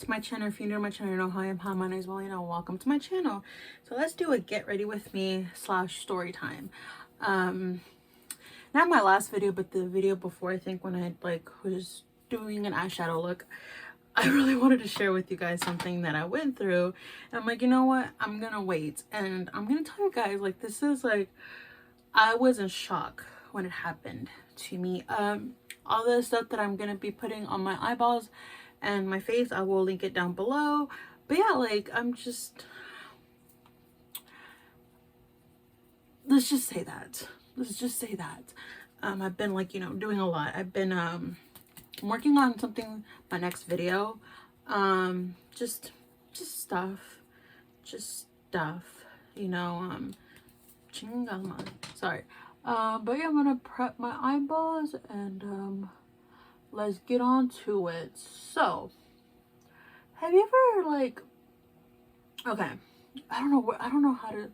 to my channel. If you're new to my channel, you know who I am. Hi, my name is Molly, and welcome to my channel. So let's do a get ready with me / story time. Not my last video, but the video before, I think, when I was doing an eyeshadow look. I really wanted to share with you guys something that I went through, and I'm like, you know what, I'm gonna wait and I'm gonna tell you guys, like, this is like, I was in shock when it happened to me. All the stuff that I'm gonna be putting on my eyeballs and my face, I will link it down below. But yeah, like, let's just say that. I've been, like, you know, doing a lot. I've been working on something, my next video. Just stuff, you know. Chingama, sorry. But yeah, I'm gonna prep my eyeballs and let's get on to it. So, have you ever, like, okay, I don't know how to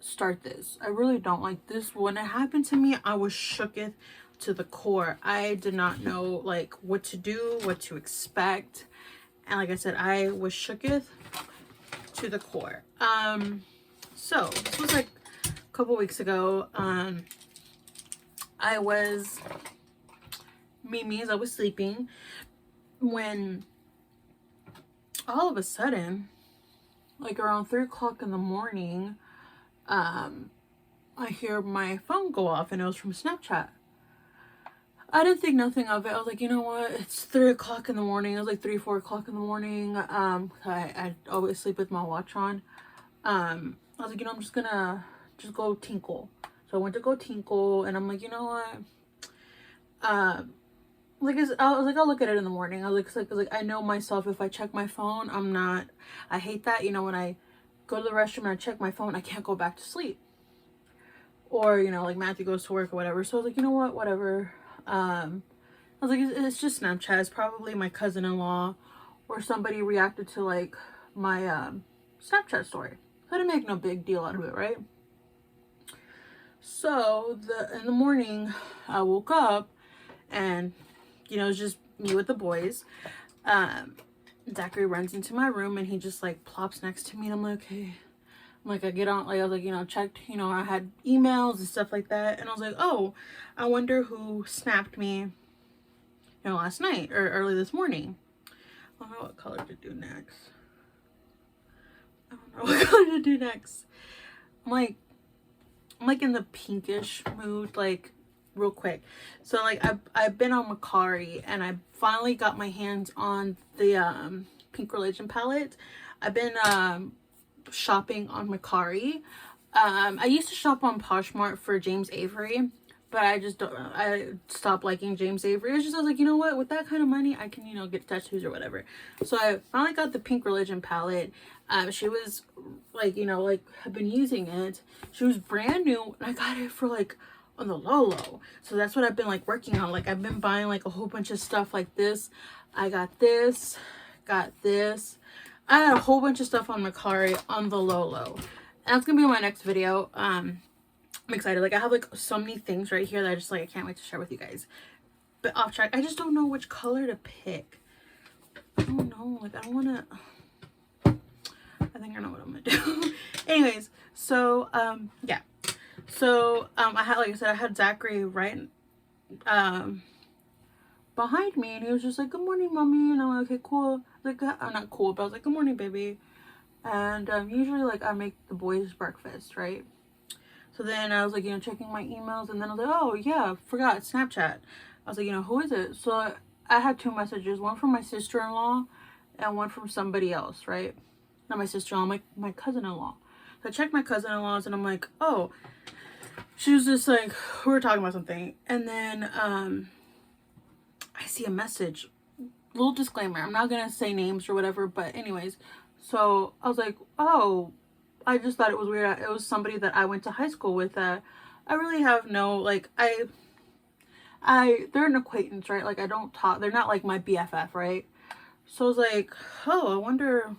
start this. I really don't. Like, this, when it happened to me, I was shooketh to the core. I did not know, like, what to do, what to expect, and like I said, I was shooketh to the core. So this was like a couple weeks ago. I was sleeping when all of a sudden, like around 3 o'clock in the morning, I hear my phone go off, and it was from Snapchat. I didn't think nothing of it. I was like, you know what, it's 3 o'clock in the morning. It was like 4 o'clock in the morning. I always sleep with my watch on. I was like, you know, I'm just gonna go tinkle. So I went to go tinkle, and I'm like, you know what, I was like, I'll look at it in the morning. I was like, I know myself, if I check my phone, I hate that, you know, when I go to the restroom and I check my phone, I can't go back to sleep. Or, you know, like, Matthew goes to work or whatever. So I was like, you know what, whatever. I was like, it's just Snapchat. It's probably my cousin-in-law or somebody reacted to, like, my Snapchat story. So I didn't make no big deal out of it, right? So in the morning, I woke up, and, you know, it's just me with the boys. Zachary runs into my room, and he just, like, plops next to me, and I'm like, okay. Like, I get on, like, I was like, you know, checked, you know, I had emails and stuff like that, and I was like, oh, I wonder who snapped me, you know, last night or early this morning. I don't know what color to do next. I'm like in the pinkish mood, like, real quick. So, like, I've been on Macari, and I finally got my hands on the Pink Religion palette. I've been shopping on Macari. I used to shop on Poshmark for James Avery, but I stopped liking James Avery. I was like, you know what, with that kind of money, I can, you know, get tattoos or whatever. So I finally got the Pink Religion palette. She was, like, you know, like, I've been using it. She was brand new, and I got it for, like, on the low. So that's what I've been, like, working on. Like, I've been buying, like, a whole bunch of stuff like this. I got this, I had a whole bunch of stuff on Macari on the low. And that's gonna be my next video. I'm excited. Like, I have, like, so many things right here that I just, like, I can't wait to share with you guys. But off track, I just don't know which color to pick. I don't know. Like, I don't want to... I think I know what I'm gonna do. Anyways, so yeah. So I had, like I said, I had Zachary right behind me, and he was just like, good morning, mommy. And I'm like, okay, cool. Like, I'm not cool, but I was like, good morning, baby. And usually, like, I make the boys breakfast, right? So then I was, like, you know, checking my emails, and then I was like, oh yeah, forgot Snapchat. I was like, you know, who is it? So I had 2 messages, one from my sister-in-law and one from somebody else, right? Not my sister-in-law, my cousin-in-law. So I checked my cousin-in-law's, and I'm like, oh, she was just like, we were talking about something, and then I see a message. Little disclaimer, I'm not gonna say names or whatever, but anyways, so I was like, oh, I just thought it was weird. It was somebody that I went to high school with that I really have no, like, they're an acquaintance, right? Like, I don't talk, they're not like my BFF, right? So I was like, oh, I wonder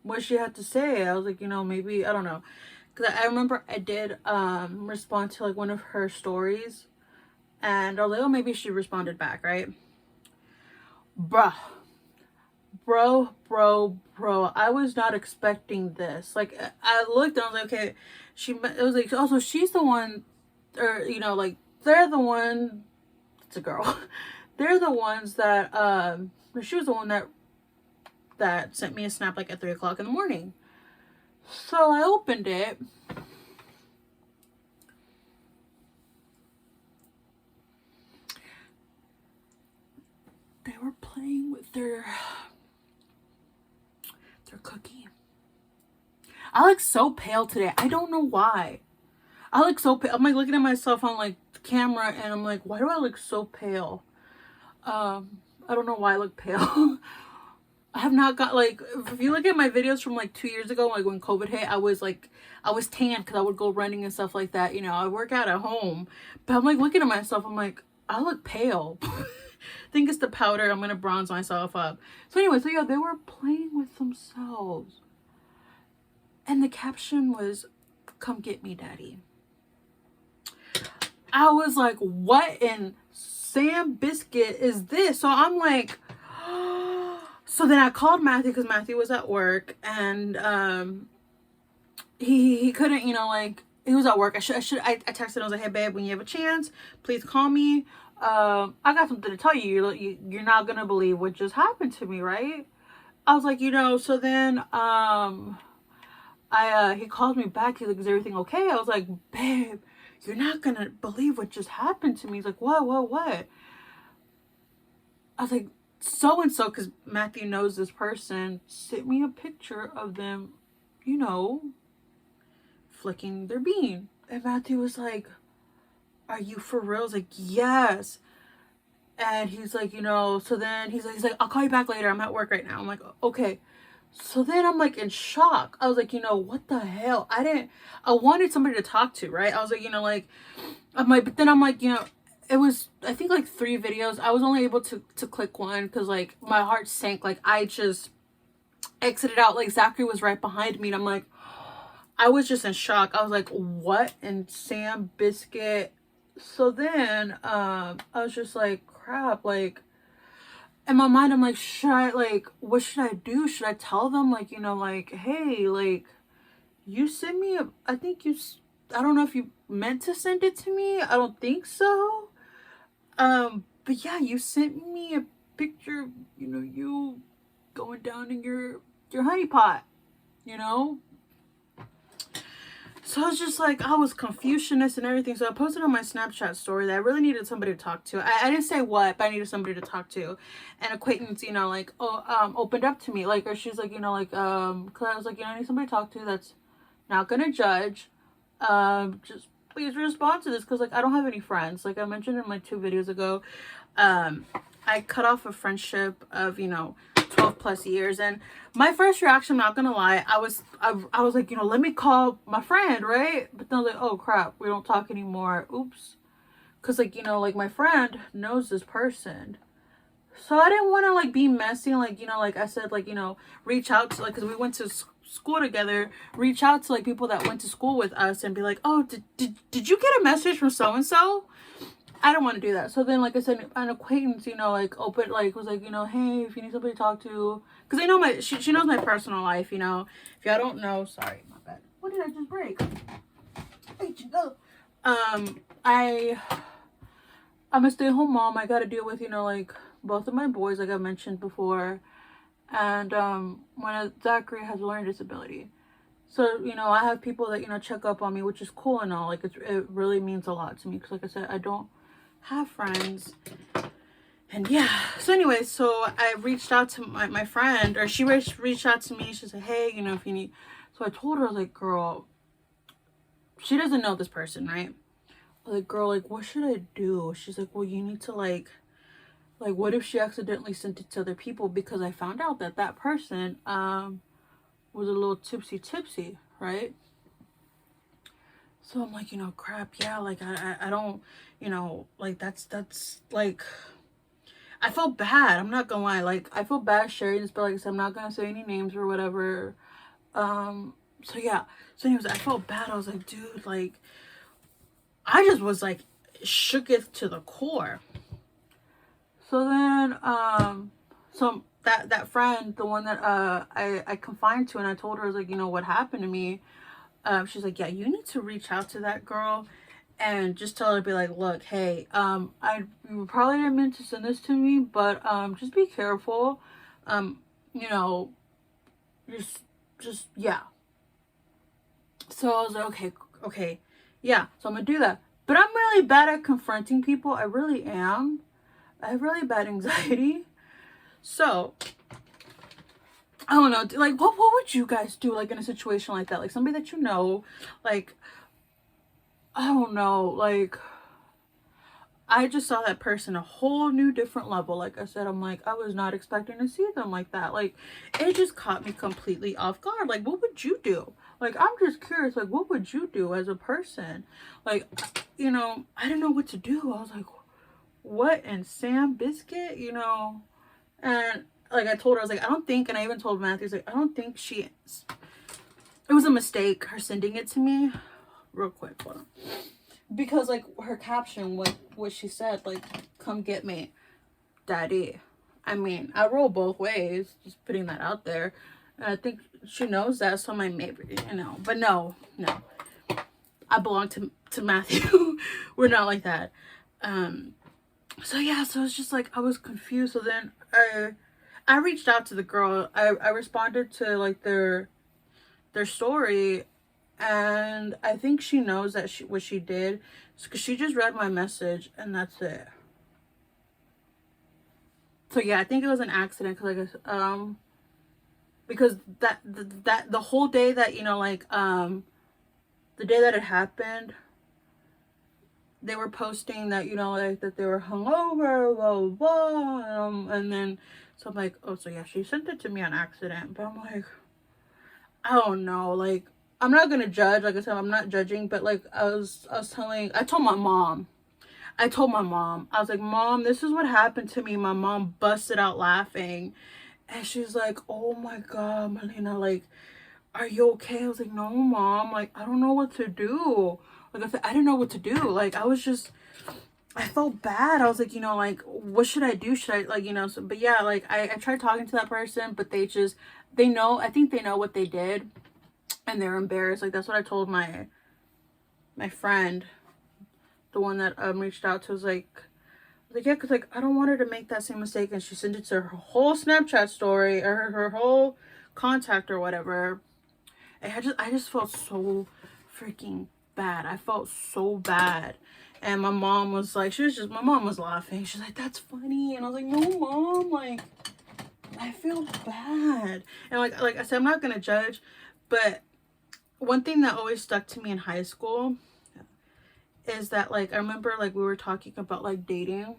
what she had to say. I was like, you know, maybe, I don't know, because I remember I did respond to, like, one of her stories, and I was like, oh, maybe she responded back, right? Bruh, bro, I was not expecting this. Like, I looked and I was like, okay, it was like, also, she's the one, or, you know, like, they're the one, it's a girl, they're the ones that, she was the one that sent me a snap, like, at 3 o'clock in the morning. So I opened it. They were playing with their cookie. I look so pale today. I don't know why. I look so pale. I'm like looking at myself on like the camera and I'm like, why do I look so pale? I don't know why I look pale. I have not got, like, if you look at my videos from like 2 years ago, like when COVID hit, I was tan because I would go running and stuff like that. You know, I work out at home, but I'm like looking at myself. I'm like, I look pale. I think it's the powder. I'm going to bronze myself up. So anyway, so yeah, they were playing with themselves. And the caption was, "Come get me, daddy." I was like, what in Sam Biscuit is this? So I'm like, so then I called Matthew because Matthew was at work and he couldn't, you know, like, he was at work. I texted him. I was like, hey babe, when you have a chance, please call me. I got something to tell you. You're not gonna believe what just happened to me, right? I was like, you know, so then he called me back. He's like, is everything okay? I was like, babe, you're not gonna believe what just happened to me. He's like, what? I was like, so-and-so, because Matthew knows this person, sent me a picture of them, you know, flicking their bean. And Matthew was like, are you for real? I was like, yes. And he's like, you know, so then he's like, I'll call you back later. I'm at work right now. I'm like, okay. So then I'm like in shock. I was like, you know, what the hell? I wanted somebody to talk to, right? I was like, you know, like, I'm like, but then I'm like, you know, it was, I think like 3 videos. I was only able to click one because like my heart sank. Like I just exited out. Like Zachary was right behind me and I'm like, I was just in shock. I was like, what in Sam Biscuit? So then I was just like, crap, like, in my mind I'm like, should I, like, what should I do? Should I tell them, like, you know, like, hey, like, you sent me I don't know if you meant to send it to me. I don't think so. But yeah, you sent me a picture, you know, you going down in your honey pot, you know? So I was just like, I was Confucianist and everything. So I posted on my Snapchat story that I really needed somebody to talk to. I didn't say what, but I needed somebody to talk to. An acquaintance, you know, like, opened up to me. Like, or she's like, you know, like, cause I was like, you know, I need somebody to talk to that's not gonna judge. Just please respond to this. Cause like, I don't have any friends. Like I mentioned in my 2 videos ago, I cut off a friendship of, you know, 12 plus years. And my first reaction, I'm not gonna lie, I was like, you know, let me call my friend, right? But then I was like, oh crap, we don't talk anymore. Oops. Because like, you know, like my friend knows this person, so I didn't want to like be messy and like, you know, like I said, like, you know, reach out to, like, because we went to school together, reach out to like people that went to school with us and be like, oh, did you get a message from so and so? I don't want to do that. So then, like I said, an acquaintance, you know, like open, like was like, you know, hey, if you need somebody to talk to, because they know she knows my personal life, you know. If y'all don't know, sorry, my bad. What did I just break? Where'd you go? I'm a stay-at-home mom. I got to deal with, you know, like both of my boys, like I mentioned before, and when Zachary has a learning disability. So, you know, I have people that, you know, check up on me, which is cool and all. Like, it really means a lot to me. Because, like I said, I don't have friends. And, yeah. So, anyway, so I reached out to my friend. Or she reached out to me. She said, hey, you know, if you need... So, I told her, I was like, girl... She doesn't know this person, right? I was like, girl, like, what should I do? She's like, well, you need to, like, what if she accidentally sent it to other people? Because I found out that that person, was a little tipsy, right? So I'm like, you know, crap, yeah, like I don't, you know, like that's like, I felt bad. I'm not gonna lie, like I feel bad sharing this, but like I said, I'm not gonna say any names or whatever. So yeah. So anyways, I felt bad. I was like, dude, like I just was like shooketh to the core. So then, so that friend, the one that I confided to, and I told her, I was like, you know, what happened to me. She's like, yeah, you need to reach out to that girl and just tell her, be like, look, hey, you probably didn't mean to send this to me, but just be careful. You know, just yeah. So I was like, okay, yeah, so I'm gonna do that. But I'm really bad at confronting people. I really am. I have really bad anxiety. So I don't know, like, what would you guys do, like, in a situation like that? Like, somebody that you know, like, I don't know, like, I just saw that person a whole new different level. Like I said, I'm like, I was not expecting to see them like that. Like, it just caught me completely off guard. Like, what would you do? Like, I'm just curious, like, what would you do as a person? Like, you know, I didn't know what to do. I was like, what in Sam Biscuit, you know? And like I told her, I was like, I don't think, and I even told Matthew, like, I don't think she is. It was a mistake, her sending it to me. Real quick, hold on. Because like her caption, what she said, like, come get me, daddy. I mean, I roll both ways, just putting that out there. And I think she knows that, so my maybe, you know. But no. I belong to Matthew. We're not like that. So yeah, so it's just like, I was confused. So then I reached out to the girl. I responded to like their story, and I think she knows that what she did, because she just read my message, and that's it. So yeah, I think it was an accident, because that the whole day that, you know, like the day that it happened, they were posting that, you know, like, that they were hungover, blah blah blah, and then so I'm like, oh, so yeah, she sent it to me on accident. But I'm like, I don't know, like, I'm not gonna judge. Like I said, I'm not judging, but like I told my mom. I was like, Mom, this is what happened to me. My mom busted out laughing, and she's like, oh my God, Melina, like, are you okay? I was like, no, Mom, like, I don't know what to do. Like I said, I didn't know what to do. Like, I felt bad. I was like, you know, like, what should I do? Should I, like, you know, so, but yeah, like, I tried talking to that person, but they know, I think they know what they did, and they're embarrassed. Like, that's what I told my friend, the one that reached out to, was like, yeah, because, like, I don't want her to make that same mistake. And she sent it to her whole Snapchat story, or her whole contact or whatever. And I just felt so freaking bad. I felt so bad. And my mom was like, my mom was laughing. She's like, that's funny. And I was like, no, Mom, like, I feel bad. And like I said, I'm not gonna judge, but one thing that always stuck to me in high school is that, like, I remember, like, we were talking about, like, dating.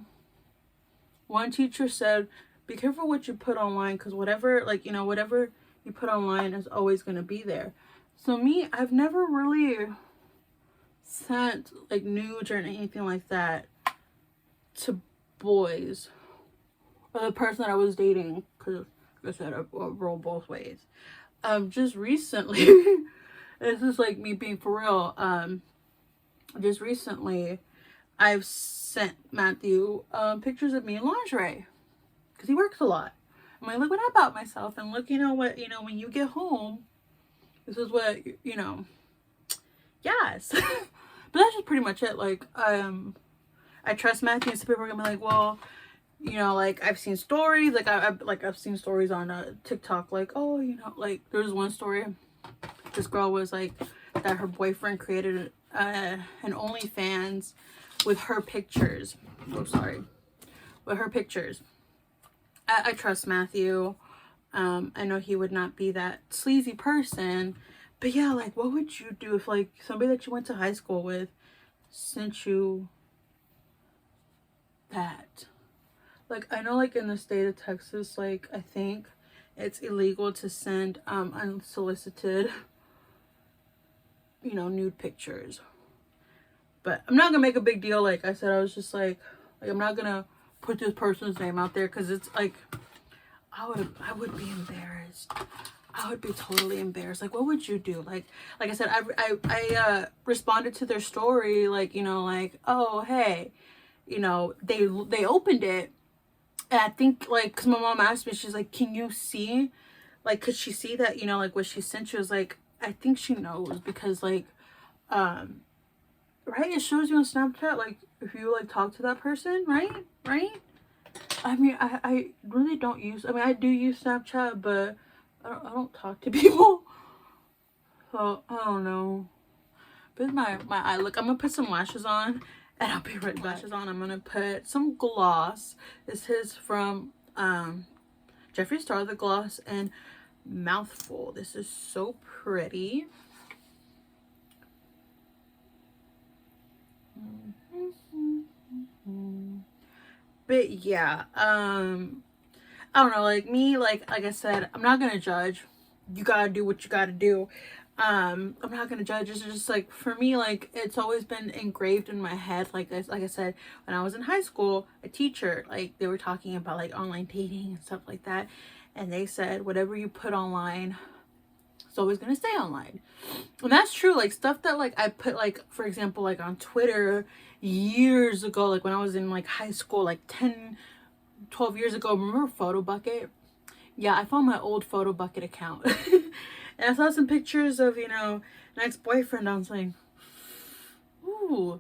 One teacher said, be careful what you put online, because whatever, like, you know, whatever you put online is always going to be there. So me, I've never really sent, like, nudes or anything like that to boys, or the person that I was dating, because like I said, I roll both ways. Just recently, this is like me being for real, just recently I've sent Matthew pictures of me in lingerie, because he works a lot. I'm like, look what I bought myself, and look, you know what, you know, when you get home, this is what, you know, yes. But that's just pretty much it. Like, I trust Matthew, and some people are gonna be like, well, you know, like, I've seen stories, like, I've seen stories on TikTok, like, oh, you know, like, there's one story, this girl was like, that her boyfriend created an OnlyFans with her pictures. Oh, sorry. With her pictures. I trust Matthew. I know he would not be that sleazy person. But yeah, like, what would you do if, like, somebody that you went to high school with sent you that? Like, I know, like, in the state of Texas, like, I think it's illegal to send unsolicited, you know, nude pictures. But I'm not gonna make a big deal. Like I said, I was just like I'm not gonna put this person's name out there, because it's like, I would be embarrassed. I would be totally embarrassed. Like, what would you do? Like I said, I responded to their story, like, you know, like, oh, hey, you know, they opened it, And I think, like, because my mom asked me, she's like, can you see, like, could she see that, you know, like, what she sent you? Was like, I think she knows, because, like, right, it shows you on Snapchat, like, if you, like, talk to that person, right. I mean, I really don't use, I mean, I do use Snapchat, but I don't talk to people, so I don't know. But my eye look. I'm gonna put some lashes on, and I'll be right back. Lashes on. I'm gonna put some gloss. This is from Jeffree Star, the gloss, and Mouthful. This is so pretty. But yeah, I don't know, like me, like I said, I'm not gonna judge. You gotta do what you gotta do. I'm not gonna judge. It's just like, for me, like, it's always been engraved in my head. Like I said, when I was in high school, a teacher, like, they were talking about like online dating and stuff like that, and they said whatever you put online, it's always gonna stay online. And that's true. Like, stuff that, like, I put, like, for example, like on Twitter years ago, like when I was in like high school, like 10-12 years ago. Remember Photo Bucket? Yeah, I found my old Photo Bucket account. And I saw some pictures of, you know, an ex-boyfriend. I was like, ooh.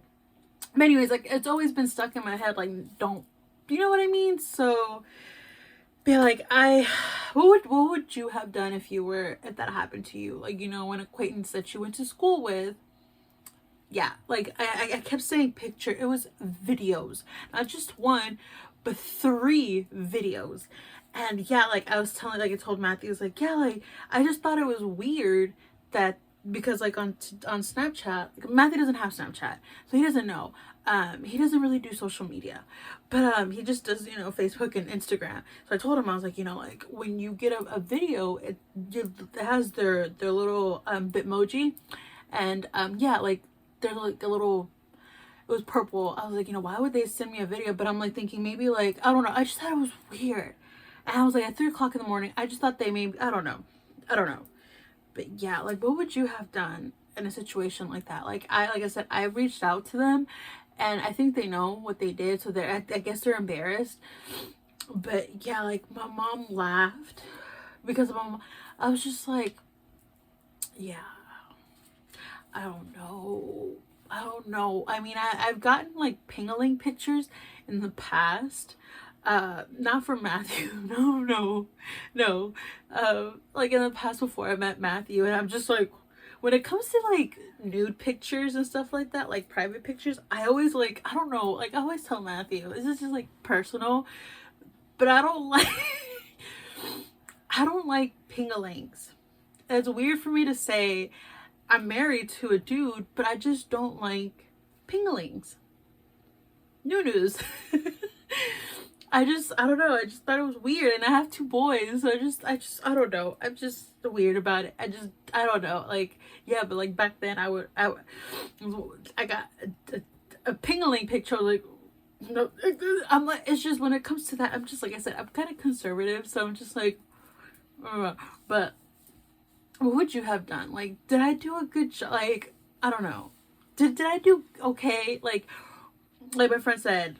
But anyways, like, it's always been stuck in my head, like, don't, you know what I mean? So, be like, what would you have done if that happened to you? Like, you know, an acquaintance that you went to school with. Yeah, like, I kept saying picture. It was videos. Not just one, but 3 videos. And yeah, like, I was telling, like, I told Matthew, I was like, yeah, like, I just thought it was weird that, because, like, on Snapchat, like, Matthew doesn't have Snapchat, so he doesn't know. He doesn't really do social media, but he just does, you know, Facebook and Instagram. So I told him, I was like, you know, like, when you get a video, it has their little Bitmoji, and yeah, like, they're like a little, it was purple. I was like, you know, why would they send me a video? But I'm like thinking, maybe, like, I don't know, I just thought it was weird. And I was like, at 3 o'clock in the morning, I just thought they maybe, I don't know. But yeah, like, what would you have done in a situation like that? Like I said, I reached out to them, and I think they know what they did, so I guess they're embarrassed. But yeah, like, my mom laughed because I was just like, yeah, I don't know. I mean, I've gotten, like, pingling pictures in the past. Not from Matthew. No. Like, in the past, before I met Matthew, and I'm just like, when it comes to, like, nude pictures and stuff like that, like, private pictures, I always, like, I don't know, like, I always tell Matthew, this is just, like, personal, but I don't like, I don't like pingalings. It's weird for me to say I'm married to a dude, but I just don't like pingalings. New news. I don't know. I just thought it was weird, and I have 2 boys, so I don't know. I'm just weird about it. I don't know. Like, yeah, but, like, back then I got a pingaling picture. Like, no, I'm like, it's just, when it comes to that, I'm just, like I said, I'm kind of conservative, so I'm just like, but what would you have done? Like, did I do a good job? Like, I don't know. Did I do okay? Like my friend said,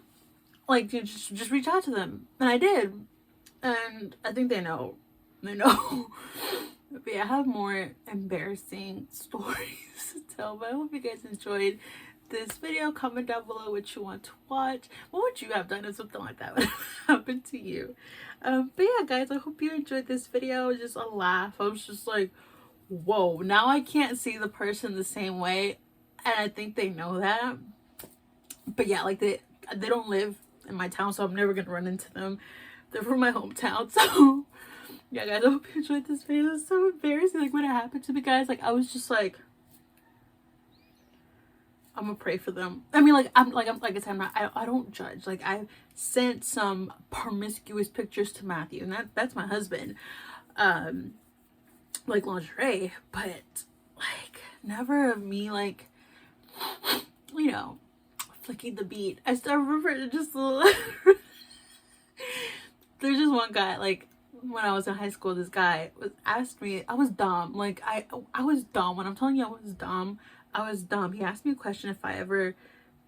like, you just reach out to them, and I did, and I think they know. But yeah, I have more embarrassing stories to tell. But I hope you guys enjoyed this video. Comment down below what you want to watch. What would you have done if something like that would happen to you? But yeah, guys, I hope you enjoyed this video. It was just a laugh. I was just like, whoa, now I can't see the person the same way, and I think they know that. But yeah, like, they don't live in my town, so I'm never gonna run into them. They're from my hometown. So yeah, guys, I hope you enjoyed this video. It's so embarrassing, like, when it happened to me, guys. Like, I was just like, I'm gonna pray for them. I mean, like, like I said, I don't judge. Like, I sent some promiscuous pictures to Matthew, and that's my husband, like, lingerie, but, like, never of me, like, you know, flicking the beat. I still remember just there's just one guy, like, when I was in high school, this guy asked me, I was dumb, like, I was dumb. When I'm telling you I was dumb, I was dumb. He asked me a question if I ever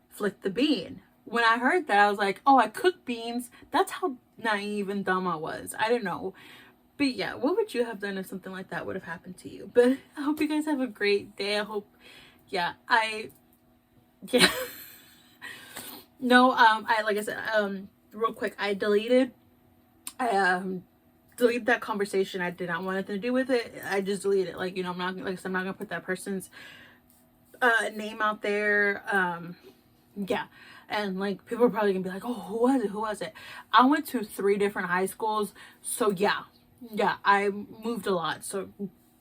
flicked the bean, when I heard that, I was like, oh, I cook beans. That's how naive and dumb I was. I didn't know. But yeah, what would you have done if something like that would have happened to you? But I hope you guys have a great day. I hope, yeah, yeah. No, like I said, real quick, I deleted that conversation. I did not want anything to do with it. I just deleted it. Like, you know, I'm not, like I said, I'm not gonna put that person's name out there. Yeah. And like, people are probably gonna be like, oh, who was it? I went to 3 different high schools, so yeah, I moved a lot. So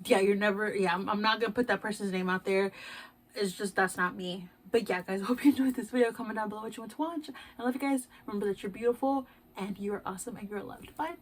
yeah, I'm not gonna put that person's name out there. It's just, that's not me. But yeah, guys, I hope you enjoyed this video. Comment down below what you want to watch. I love you guys. Remember that you're beautiful and you're awesome and you're loved. Bye.